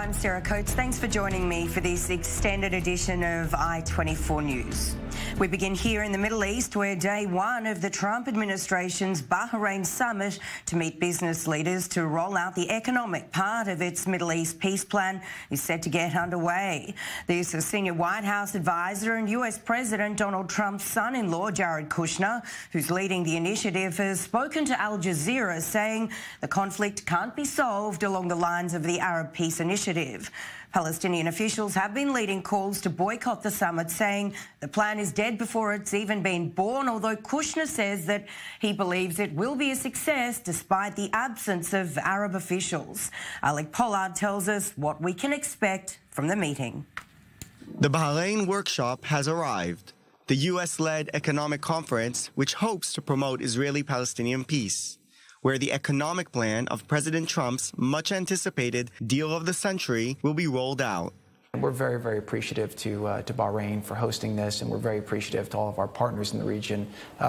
I'm Sarah Coates. Thanks for joining me for this extended edition of I-24 News. We begin here in the Middle East, where day one of the Trump administration's Bahrain summit to meet business leaders to roll out the economic part of its Middle East peace plan is set to get underway. This senior White House advisor and US President Donald Trump's son-in-law, Jared Kushner, who's leading the initiative, has spoken to Al Jazeera, saying the conflict can't be solved along the lines of the Arab Peace Initiative. Palestinian officials have been leading calls to boycott the summit, saying the plan is dead before it's even been born, although Kushner says that he believes it will be a success despite the absence of Arab officials. Alec Pollard tells us what we can expect from the meeting. The Bahrain workshop has arrived, the US-led economic conference which hopes to promote Israeli-Palestinian peace, where the economic plan of President Trump's much-anticipated deal of the century will be rolled out. We're very, very appreciative to Bahrain for hosting this, and we're very appreciative to all of our partners in the region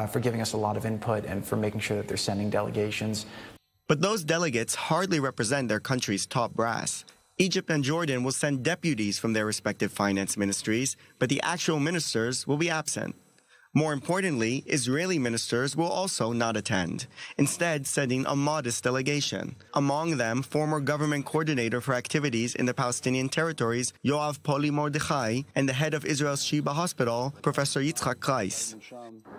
for giving us a lot of input and for making sure that they're sending delegations. But those delegates hardly represent their country's top brass. Egypt and Jordan will send deputies from their respective finance ministries, but the actual ministers will be absent. More importantly, Israeli ministers will also not attend, instead sending a modest delegation. Among them, former government coordinator for activities in the Palestinian territories, Yoav Poli Mordechai, and the head of Israel's Sheba Hospital, Professor Yitzhak Kreis.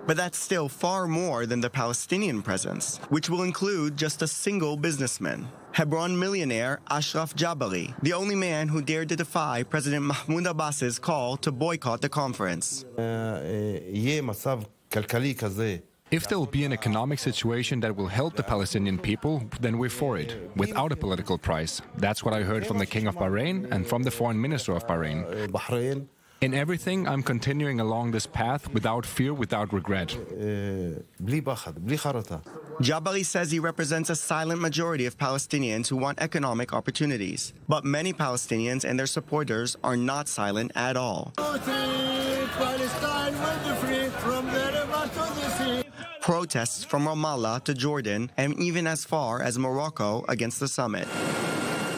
But that's still far more than the Palestinian presence, which will include just a single businessman. Hebron millionaire Ashraf Jabari, the only man who dared to defy President Mahmoud Abbas's call to boycott the conference. If there will be an economic situation that will help the Palestinian people, then we're for it, without a political price. That's what I heard from the King of Bahrain and from the Foreign Minister of Bahrain. In everything, I'm continuing along this path without fear, without regret. Jabari says he represents a silent majority of Palestinians who want economic opportunities. But many Palestinians and their supporters are not silent at all. Protests from Ramallah to Jordan and even as far as Morocco against the summit.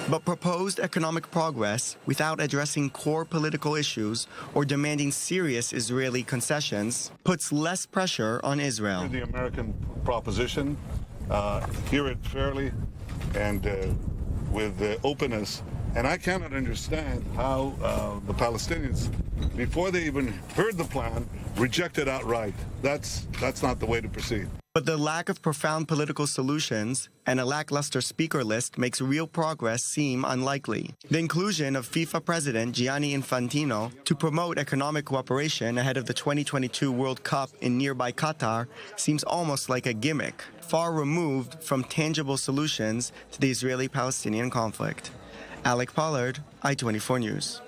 But proposed economic progress without addressing core political issues or demanding serious Israeli concessions puts less pressure on Israel. The American proposition, hear it fairly and with openness. And I cannot understand how the Palestinians, before they even heard the plan, rejected outright. That's not the way to proceed. But the lack of profound political solutions and a lackluster speaker list makes real progress seem unlikely. The inclusion of FIFA President Gianni Infantino to promote economic cooperation ahead of the 2022 World Cup in nearby Qatar seems almost like a gimmick, far removed from tangible solutions to the Israeli-Palestinian conflict. Alec Pollard, I-24 News.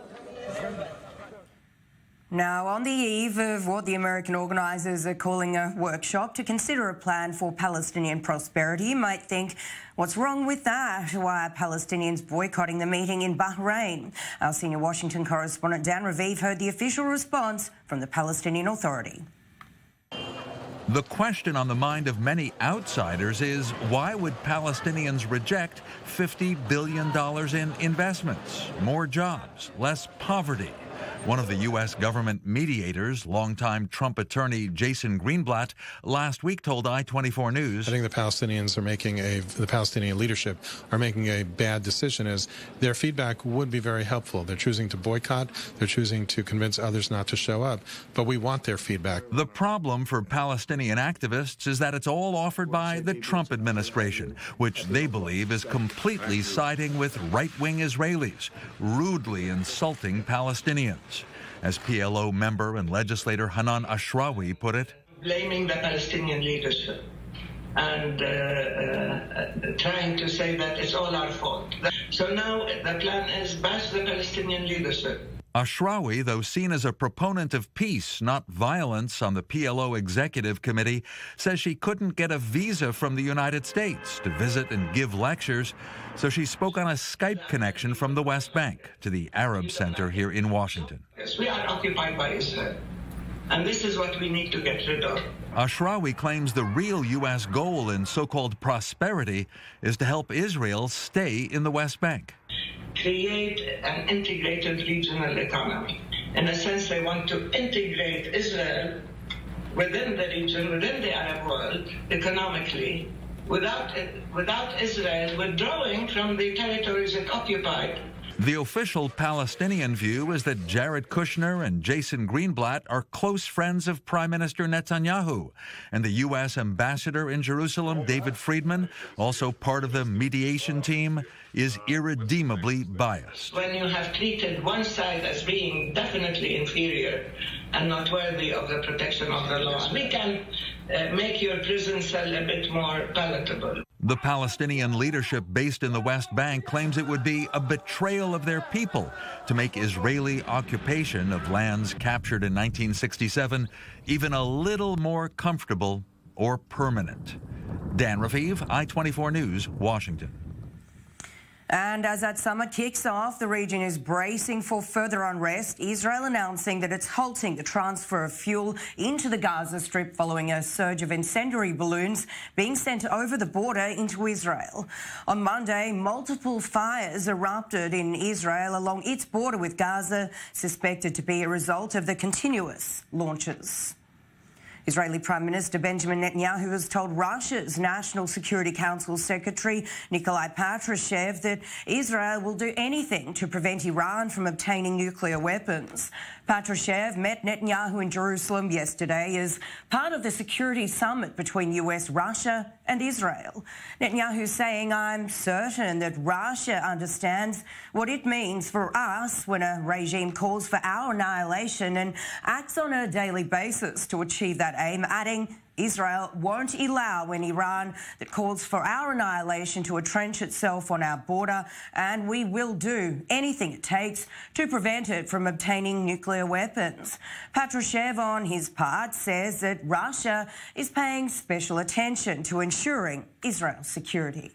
Now, on the eve of what the American organisers are calling a workshop to consider a plan for Palestinian prosperity, you might think, what's wrong with that? Why are Palestinians boycotting the meeting in Bahrain? Our senior Washington correspondent Dan Raviv heard the official response from the Palestinian Authority. The question on the mind of many outsiders is, why would Palestinians reject $50 billion in investments, more jobs, less poverty? One of the U.S. government mediators, longtime Trump attorney Jason Greenblatt, last week told I-24 News, I think the Palestinians are the Palestinian leadership are making a bad decision, as their feedback would be very helpful. They're choosing to boycott, they're choosing to convince others not to show up, but we want their feedback. The problem for Palestinian activists is that it's all offered by the Trump administration, which they believe is completely siding with right-wing Israelis, rudely insulting Palestinians. As PLO member and legislator Hanan Ashrawi put it, blaming the Palestinian leadership and trying to say that it's all our fault. So now the plan is bash the Palestinian leadership. Ashrawi, though seen as a proponent of peace, not violence, on the PLO Executive Committee, says she couldn't get a visa from the United States to visit and give lectures, so she spoke on a Skype connection from the West Bank to the Arab Center here in Washington. Yes, we are occupied by Israel, and this is what we need to get rid of. Ashrawi claims the real U.S. goal in so-called prosperity is to help Israel stay in the West Bank. create an integrated regional economy. In a sense, they want to integrate Israel within the region, within the Arab world, economically, without Israel withdrawing from the territories it occupied. The official Palestinian view is that Jared Kushner and Jason Greenblatt are close friends of Prime Minister Netanyahu, and the U.S. ambassador in Jerusalem, David Friedman, also part of the mediation team, is irredeemably biased. When you have treated one side as being definitely inferior and not worthy of the protection of the law, we can make your prison cell a bit more palatable. The Palestinian leadership based in the West Bank claims it would be a betrayal of their people to make Israeli occupation of lands captured in 1967 even a little more comfortable or permanent. Dan Raviv, I-24 News, Washington. And as that summit kicks off, the region is bracing for further unrest, Israel announcing that it's halting the transfer of fuel into the Gaza Strip following a surge of incendiary balloons being sent over the border into Israel. On Monday, multiple fires erupted in Israel along its border with Gaza, suspected to be a result of the continuous launches. Israeli Prime Minister Benjamin Netanyahu has told Russia's National Security Council Secretary Nikolai Patrushev that Israel will do anything to prevent Iran from obtaining nuclear weapons. Patrushev met Netanyahu in Jerusalem yesterday as part of the security summit between US, Russia and Israel. Netanyahu saying, "I'm certain that Russia understands what it means for us when a regime calls for our annihilation and acts on a daily basis to achieve that aim," adding, "Israel won't allow an Iran that calls for our annihilation to entrench itself on our border, and we will do anything it takes to prevent it from obtaining nuclear weapons." Patrushev, on his part, says that Russia is paying special attention to ensuring Israel's security.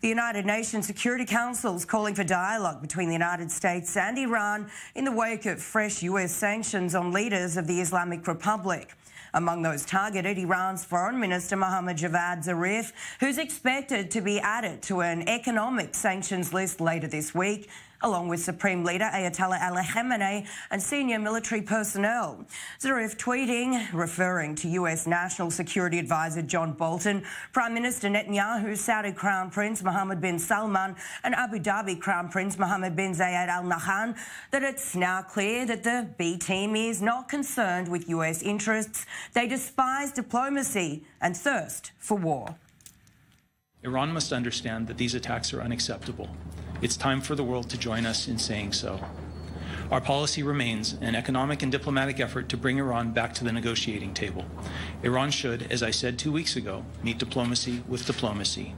The United Nations Security Council is calling for dialogue between the United States and Iran in the wake of fresh US sanctions on leaders of the Islamic Republic. Among those targeted, Iran's Foreign Minister Mohammad Javad Zarif, who's expected to be added to an economic sanctions list later this week, along with Supreme Leader Ayatollah Ali Khamenei and senior military personnel. Zarif tweeting, referring to US National Security Advisor John Bolton, Prime Minister Netanyahu, Saudi Crown Prince Mohammed bin Salman and Abu Dhabi Crown Prince Mohammed bin Zayed Al Nahyan, that it's now clear that the B team is not concerned with US interests. They despise diplomacy and thirst for war. Iran must understand that these attacks are unacceptable. It's time for the world to join us in saying so. Our policy remains an economic and diplomatic effort to bring Iran back to the negotiating table. Iran should, as I said 2 weeks ago, meet diplomacy with diplomacy.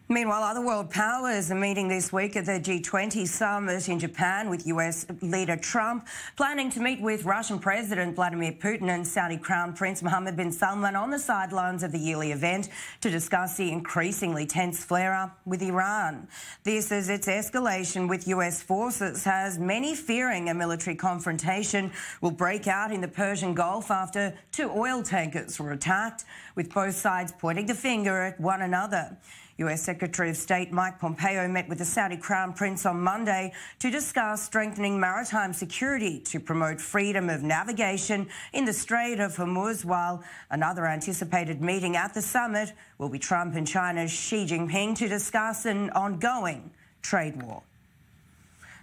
Meanwhile, other world powers are meeting this week at the G20 summit in Japan with US leader Trump, planning to meet with Russian President Vladimir Putin and Saudi Crown Prince Mohammed bin Salman on the sidelines of the yearly event to discuss the increasingly tense flare-up with Iran. This as its escalation with US forces has many fearing a military confrontation will break out in the Persian Gulf after 2 oil tankers were attacked, with both sides pointing the finger at one another. US Secretary of State Mike Pompeo met with the Saudi Crown Prince on Monday to discuss strengthening maritime security to promote freedom of navigation in the Strait of Hormuz, while another anticipated meeting at the summit will be Trump and China's Xi Jinping to discuss an ongoing trade war.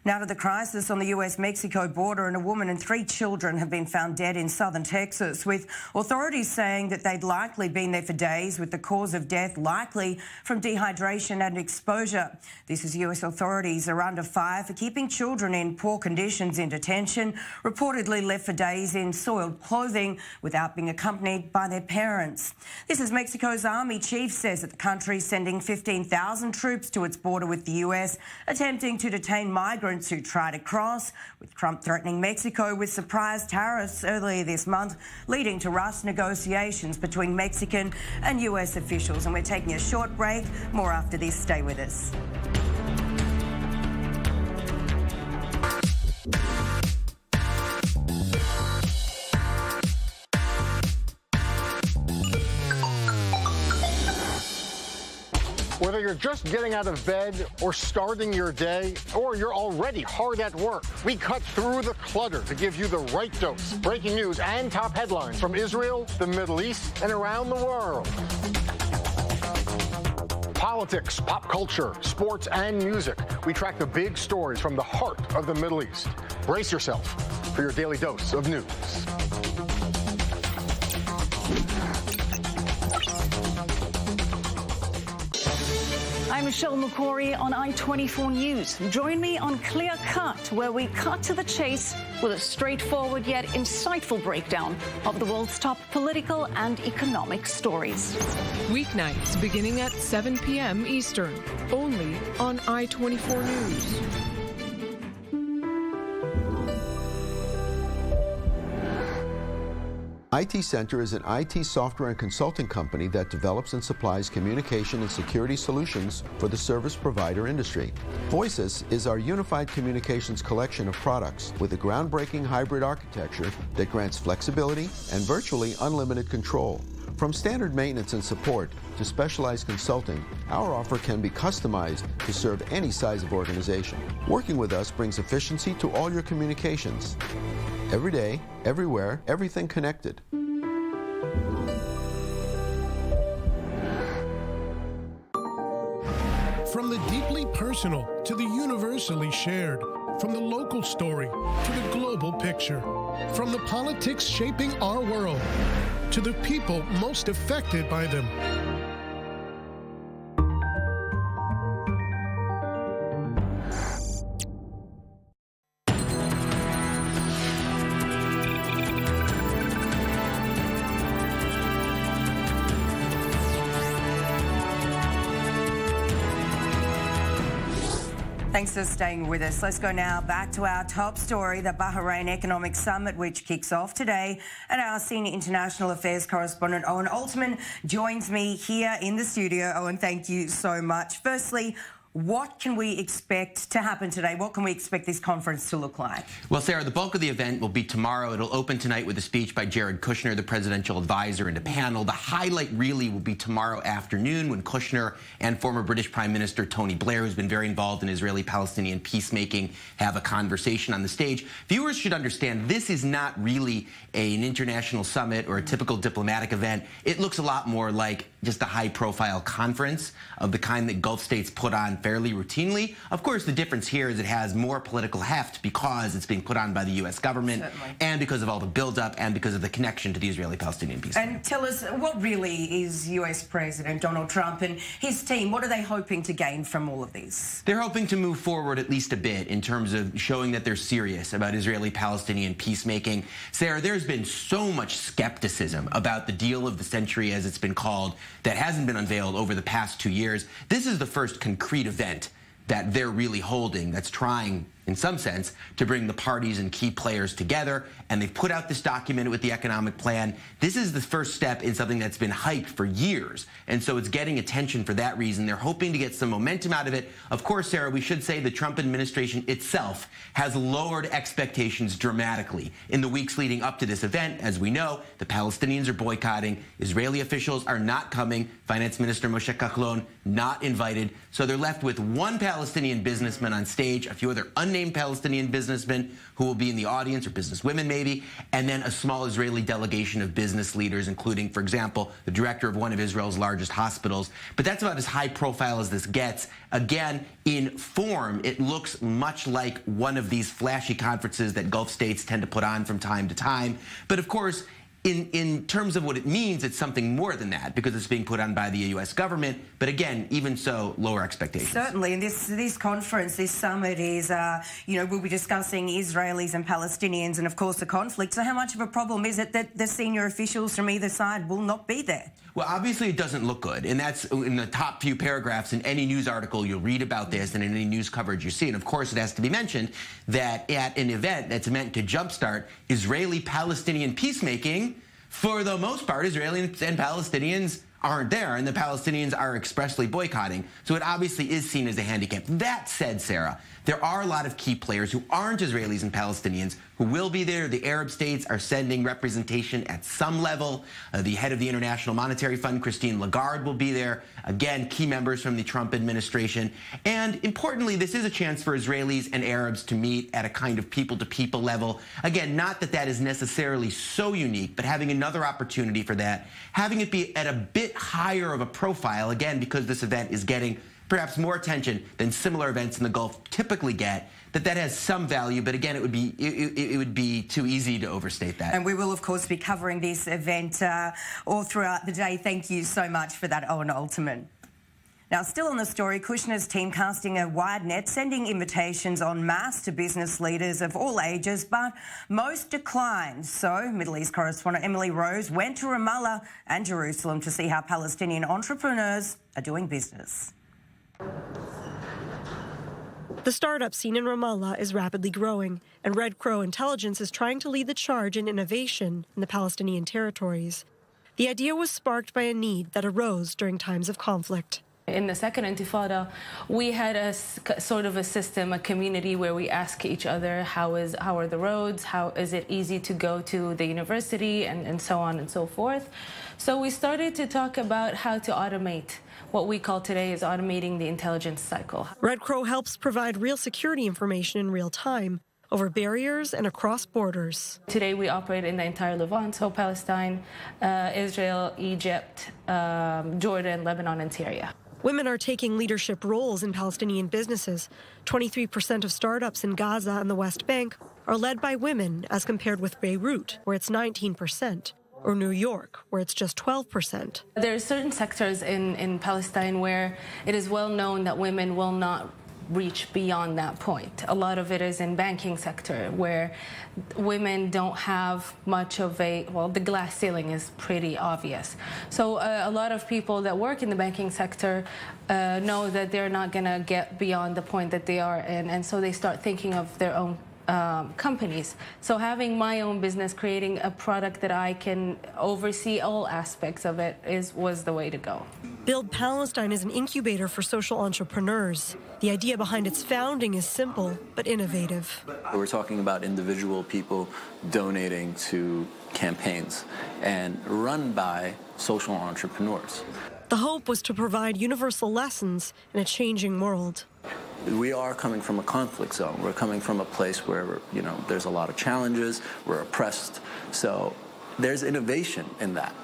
Now to the crisis on the US-Mexico border, and a woman and 3 children have been found dead in southern Texas, with authorities saying that they'd likely been there for days, with the cause of death likely from dehydration and exposure. This is US authorities are under fire for keeping children in poor conditions in detention, reportedly left for days in soiled clothing without being accompanied by their parents. This is Mexico's army chief says that the country is sending 15,000 troops to its border with the US, attempting to detain migrants who try to cross, with Trump threatening Mexico with surprise tariffs earlier this month, leading to rushed negotiations between Mexican and US officials. And we're taking a short break. More after this. Stay with us. We're Whether you're just getting out of bed or starting your day, or you're already hard at work, we cut through the clutter to give you the right dose. Breaking news and top headlines from Israel, the Middle East, and around the world. Politics, pop culture, sports, and music. We track the big stories from the heart of the Middle East. Brace yourself for your daily dose of news. I'm Michelle McCory on I-24 News. Join me on Clear Cut, where we cut to the chase with a straightforward yet insightful breakdown of the world's top political and economic stories. Weeknights beginning at 7 p.m. Eastern, only on I-24 News. IT Center is an IT software and consulting company that develops and supplies communication and security solutions for the service provider industry. Voices is our unified communications collection of products with a groundbreaking hybrid architecture that grants flexibility and virtually unlimited control. From standard maintenance and support to specialized consulting, our offer can be customized to serve any size of organization. Working with us brings efficiency to all your communications. Every day, everywhere, everything connected. From the deeply personal to the universally shared, from the local story to the global picture, from the politics shaping our world to the people most affected by them. Thanks for staying with us. Let's go now back to our top story, the Bahrain Economic Summit, which kicks off today. And our senior international affairs correspondent, Owen Altman, joins me here in the studio. Owen, thank you so much. Firstly, what can we expect to happen today? What can we expect this conference to look like? Well, Sarah, the bulk of the event will be tomorrow. It'll open tonight with a speech by Jared Kushner, the presidential advisor, and a panel. The highlight really will be tomorrow afternoon when Kushner and former British Prime Minister Tony Blair, who's been very involved in Israeli-Palestinian peacemaking, have a conversation on the stage. Viewers should understand this is not really an international summit or a typical diplomatic event. It looks a lot more like just a high-profile conference of the kind that Gulf states put on fairly routinely. Of course, the difference here is it has more political heft because it's being put on by the U.S. government. Certainly. And because of all the buildup and because of the connection to the Israeli-Palestinian peace. And tell us, what really is U.S. President Donald Trump and his team, what are they hoping to gain from all of this? They're hoping to move forward at least a bit in terms of showing that they're serious about Israeli-Palestinian peacemaking. Sarah, there's been so much skepticism about the deal of the century, as it's been called, that hasn't been unveiled over the past 2 years. This is the first concrete event that they're really holding that's trying, in some sense, to bring the parties and key players together. And they've put out this document with the economic plan. This is the first step in something that's been hyped for years. And so it's getting attention for that reason. They're hoping to get some momentum out of it. Of course, Sarah, we should say the Trump administration itself has lowered expectations dramatically. In the weeks leading up to this event, as we know, the Palestinians are boycotting. Israeli officials are not coming. Finance Minister Moshe Kahlon not invited. So they're left with one Palestinian businessman on stage, a few other unnamed Palestinian businessmen who will be in the audience, or businesswomen maybe, and then a small Israeli delegation of business leaders, including, for example, the director of one of Israel's largest hospitals. But that's about as high profile as this gets. Again, in form, it looks much like one of these flashy conferences that Gulf states tend to put on from time to time. But of course, in terms of what it means, it's something more than that because it's being put on by the U.S. government. But again, even so, lower expectations. Certainly. And this conference, this summit is, we'll be discussing Israelis and Palestinians and, of course, the conflict. So how much of a problem is it that the senior officials from either side will not be there? Well, obviously, it doesn't look good. And that's in the top few paragraphs in any news article you'll read about this and in any news coverage you see. And, of course, it has to be mentioned that at an event that's meant to jumpstart Israeli-Palestinian peacemaking, for the most part, Israelis and Palestinians aren't there, and the Palestinians are expressly boycotting. So it obviously is seen as a handicap. That said, Sarah, there are a lot of key players who aren't Israelis and Palestinians who will be there. The Arab states are sending representation at some level. The head of the International Monetary Fund, Christine Lagarde, will be there. Again, key members from the Trump administration. And importantly, this is a chance for Israelis and Arabs to meet at a kind of people-to-people level. Again, not that that is necessarily so unique, but having another opportunity for that, having it be at a bit higher of a profile, again, because this event is getting perhaps more attention than similar events in the Gulf typically get, that has some value, but again, it would be too easy to overstate that. And we will, of course, be covering this event all throughout the day. Thank you so much for that, Owen Alterman. Now, still on the story, Kushner's team casting a wide net, sending invitations en masse to business leaders of all ages, but most declined. So, Middle East correspondent Emily Rose went to Ramallah and Jerusalem to see how Palestinian entrepreneurs are doing business. The startup scene in Ramallah is rapidly growing, and Red Crow Intelligence is trying to lead the charge in innovation in the Palestinian territories. The idea was sparked by a need that arose during times of conflict. In the second Intifada, we had a sort of a system, a community where we ask each other, how are the roads, how is it easy to go to the university, and so on and so forth. So we started to talk about how to automate. What we call today is automating the intelligence cycle. Red Crow helps provide real security information in real time over barriers and across borders. Today we operate in the entire Levant, so Palestine, Israel, Egypt, Jordan, Lebanon, and Syria. Women are taking leadership roles in Palestinian businesses. 23% of startups in Gaza and the West Bank are led by women, as compared with Beirut, where it's 19%. Or New York, where it's just 12%. There are certain sectors in Palestine where it is well known that women will not reach beyond that point. A lot of it is in banking sector, where women don't have much of the glass ceiling is pretty obvious. So a lot of people that work in the banking sector know that they're not going to get beyond the point that they are in, and so they start thinking of their own companies. So having my own business, creating a product that I can oversee all aspects of it was the way to go. Build Palestine is an incubator for social entrepreneurs. The idea behind its founding is simple but innovative. We're talking about individual people donating to campaigns and run by social entrepreneurs. The hope was to provide universal lessons in a changing world. We are coming from a conflict zone. We're coming from a place where, there's a lot of challenges, we're oppressed. So there's innovation in that.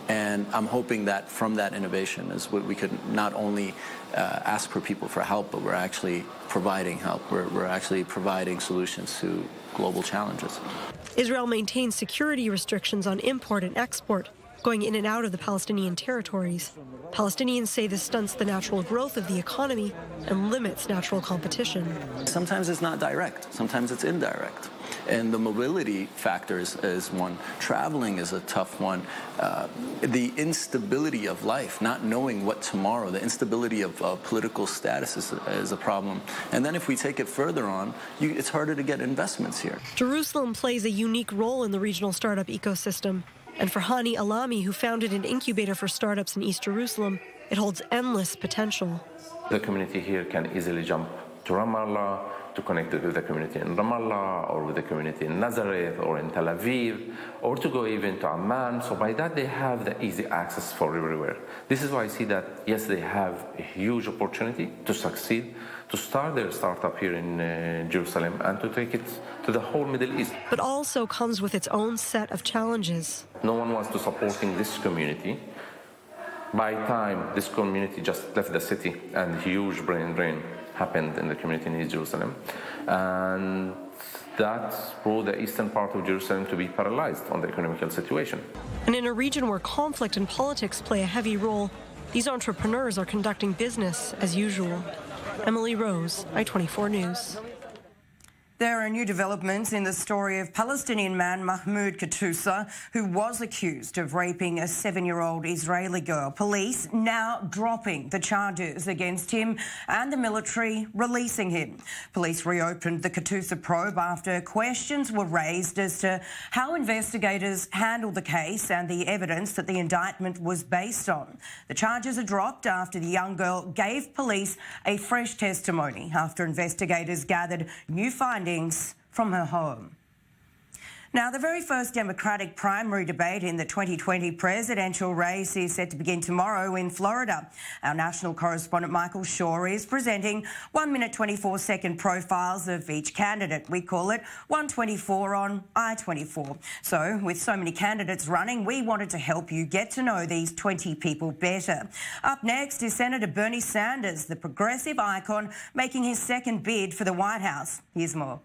And I'm hoping that from that innovation is what we could not only ask for people for help, but we're actually providing help. We're actually providing solutions to global challenges. Israel maintains security restrictions on import and export, going in and out of the Palestinian territories. Palestinians say this stunts the natural growth of the economy and limits natural competition. Sometimes it's not direct, sometimes it's indirect. And the mobility factors is one. Traveling is a tough one. The instability of life, not knowing what tomorrow, the instability of political status is a problem. And then if we take it further on, it's harder to get investments here. Jerusalem plays a unique role in the regional startup ecosystem. And for Hani Alami, who founded an incubator for startups in East Jerusalem, it holds endless potential. The community here can easily jump to Ramallah, to connect with the community in Ramallah, or with the community in Nazareth, or in Tel Aviv, or to go even to Amman. So by that, they have the easy access for everywhere. This is why I see that, yes, they have a huge opportunity to succeed, to start their startup here in Jerusalem, and to take it to the whole Middle East. But also comes with its own set of challenges. No one wants to supporting this community. By time this community just left the city, and huge brain drain happened in the community in East Jerusalem, and that brought the eastern part of Jerusalem to be paralyzed on the economical situation. And in a region where conflict and politics play a heavy role, these entrepreneurs are conducting business as usual. Emily Rose, I-24 News. There are new developments in the story of Palestinian man Mahmoud Katousa, who was accused of raping a 7-year-old Israeli girl. Police now dropping the charges against him and the military releasing him. Police reopened the Katousa probe after questions were raised as to how investigators handled the case and the evidence that the indictment was based on. The charges are dropped after the young girl gave police a fresh testimony after investigators gathered new findings from her home. Now, the very first Democratic primary debate in the 2020 presidential race is set to begin tomorrow in Florida. Our national correspondent Michael Shaw is presenting 1 minute 24-second profiles of each candidate. We call it 124 on I-24. So, with so many candidates running, we wanted to help you get to know these 20 people better. Up next is Senator Bernie Sanders, the progressive icon, making his second bid for the White House. Here's more.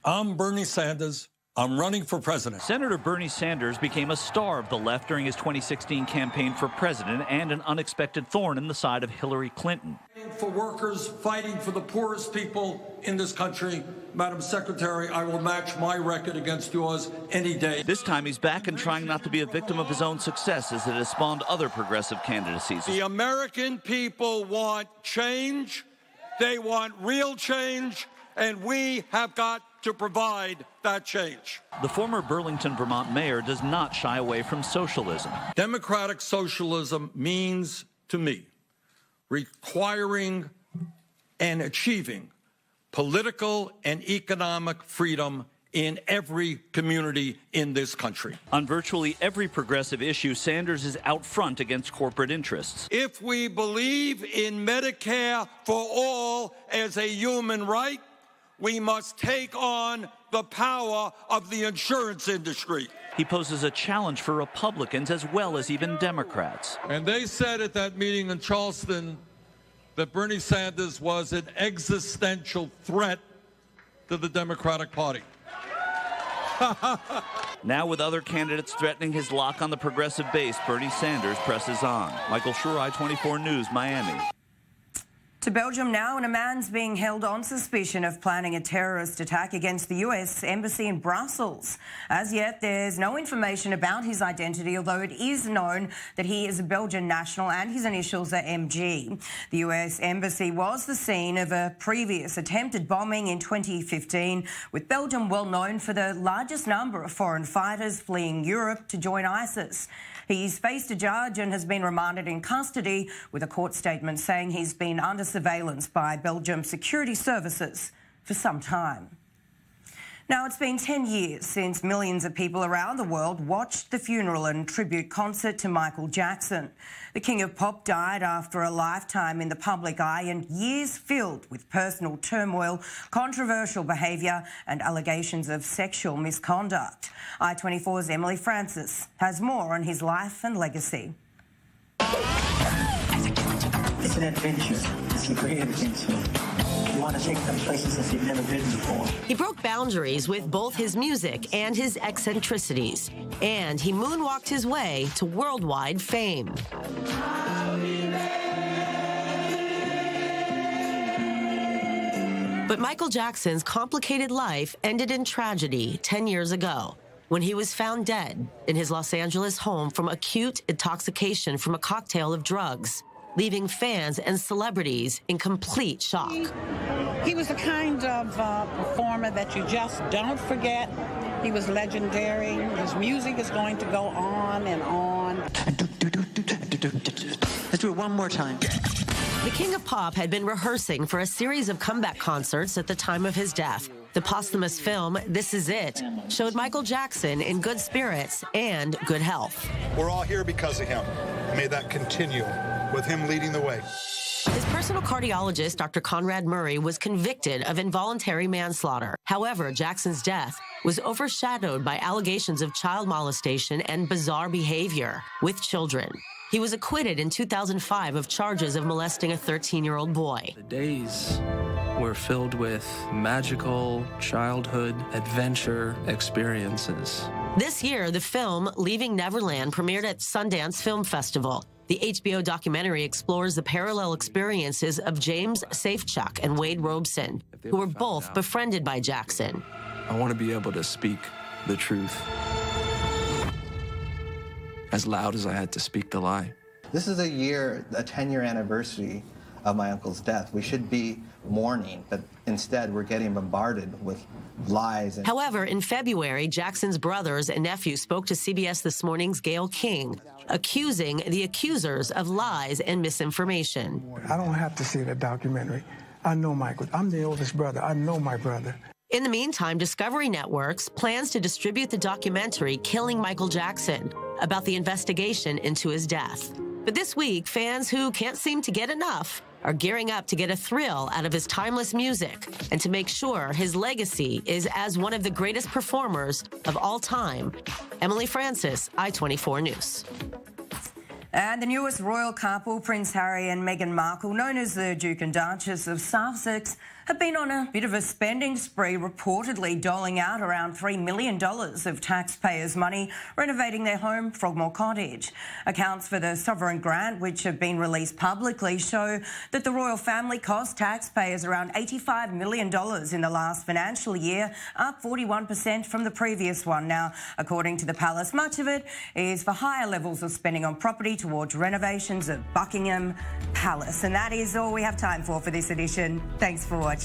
I'm Bernie Sanders. I'm running for president. Senator Bernie Sanders became a star of the left during his 2016 campaign for president and an unexpected thorn in the side of Hillary Clinton. Fighting for workers, fighting for the poorest people in this country. Madam Secretary, I will match my record against yours any day. This time he's back and trying not to be a victim of his own success as it has spawned other progressive candidacies. The American people want change. They want real change, and we have got to provide that change. The former Burlington, Vermont mayor does not shy away from socialism. Democratic socialism means, to me, requiring and achieving political and economic freedom in every community in this country. On virtually every progressive issue, Sanders is out front against corporate interests. If we believe in Medicare for all as a human right, we must take on the power of the insurance industry. He poses a challenge for Republicans as well as even Democrats. And they said at that meeting in Charleston that Bernie Sanders was an existential threat to the Democratic Party. Now with other candidates threatening his lock on the progressive base, Bernie Sanders presses on. Michael Schur, I-24 News, Miami. To Belgium now, and a man's being held on suspicion of planning a terrorist attack against the US Embassy in Brussels. As yet, there's no information about his identity, although it is known that he is a Belgian national and his initials are MG. The US Embassy was the scene of a previous attempted bombing in 2015, with Belgium well known for the largest number of foreign fighters fleeing Europe to join ISIS. He's faced a judge and has been remanded in custody, with a court statement saying he's been under surveillance by Belgium security services for some time. Now, it's been 10 years since millions of people around the world watched the funeral and tribute concert to Michael Jackson. The King of Pop died after a lifetime in the public eye and years filled with personal turmoil, controversial behaviour and allegations of sexual misconduct. I-24's Emily Francis has more on his life and legacy. It's an adventure. It's a great adventure. You want to take them places that you've never been before. He broke boundaries with both his music and his eccentricities, and he moonwalked his way to worldwide fame. But Michael Jackson's complicated life ended in tragedy 10 years ago, when he was found dead in his Los Angeles home from acute intoxication from a cocktail of drugs, leaving fans and celebrities in complete shock. He was the kind of performer that you just don't forget. He was legendary. His music is going to go on and on. Let's do it one more time. The King of Pop had been rehearsing for a series of comeback concerts at the time of his death. The posthumous film, This Is It, showed Michael Jackson in good spirits and good health. We're all here because of him. May that continue, with him leading the way. His personal cardiologist, Dr. Conrad Murray, was convicted of involuntary manslaughter. However, Jackson's death was overshadowed by allegations of child molestation and bizarre behavior with children. He was acquitted in 2005 of charges of molesting a 13-year-old boy. The days were filled with magical childhood adventure experiences. This year, the film Leaving Neverland premiered at Sundance Film Festival. The HBO documentary explores the parallel experiences of James Safechuck and Wade Robeson, who were both befriended by Jackson. I want to be able to speak the truth as loud as I had to speak the lie. This is a 10-year anniversary of my uncle's death. We should be mourning, but instead we're getting bombarded with lies. However, in February, Jackson's brothers and nephew spoke to CBS This Morning's Gayle King, accusing the accusers of lies and misinformation. I don't have to see that documentary. I know Michael. I'm the oldest brother. I know my brother. In the meantime, Discovery Networks plans to distribute the documentary Killing Michael Jackson about the investigation into his death. But this week, fans who can't seem to get enough are gearing up to get a thrill out of his timeless music and to make sure his legacy is as one of the greatest performers of all time. Emily Francis, I-24 News. And the newest royal couple, Prince Harry and Meghan Markle, known as the Duke and Duchess of Sussex, have been on a bit of a spending spree, reportedly doling out around $3 million of taxpayers' money renovating their home, Frogmore Cottage. Accounts for the sovereign grant, which have been released publicly, show that the royal family cost taxpayers around $85 million in the last financial year, up 41% from the previous one. Now, according to the palace, much of it is for higher levels of spending on property towards renovations of Buckingham Palace. And that is all we have time for this edition. Thanks for watching.